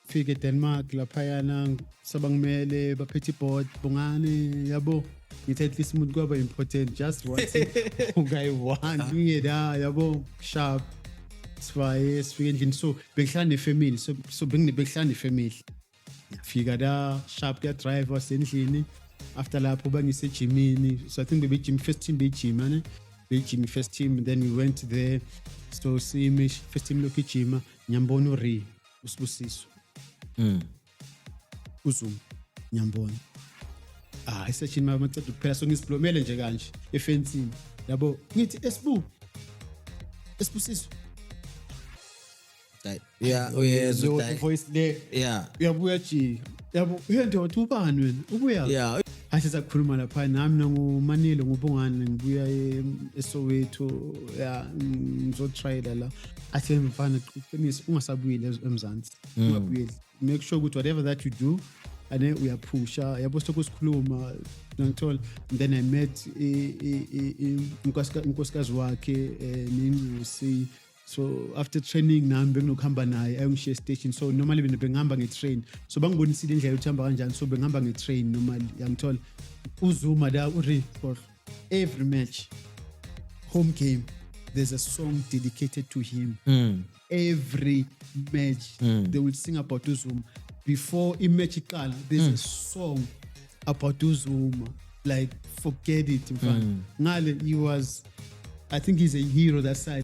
fika eDenmark laphayana sabangimele baphethe board bongane yabo ngithi at least umuntu kwaba important just once ungayi-one ngingeda yabo sharp sifaye sifike endlini so bengihlala nefamily so bengihlala nefamily fika da sharp ya drive wasendlini after lapho bangisejimini so I think bebe first team bejima ne first team and then we went there so sime first team lokujima nyambona uri usibusiso uzum nyambona isession mama kuphela so ngisiblomele nje kanje efencini yabo ngithi esibusiso yeah uyezwa voice le uyabuya nje yabo uyento ubani wena ubuya yeah Hase sakhuluma lapha nami nanguManilo ngubungane ngibuya eSoweto ngizotrayela la athi mfana qinisa ungasabuyile eMzansi ungabuyeli make sure ukuthi whatever that you do ane uyaphusha yabo sokusikhuluma ngithola then I met inkosikazi wakhe ningusi so after training nami benginokuhamba naye ayongishiya station so normally bengihamba ngetrain so bangibonisile indlela yokuhamba kanjani so bengihamba ngetrain normally yangithola uzuma la uri for every match home game there's a song dedicated to him every match they will sing about Uzuma before match iqala there's a song about Uzuma like forget it ngale he was I think he's a hero that side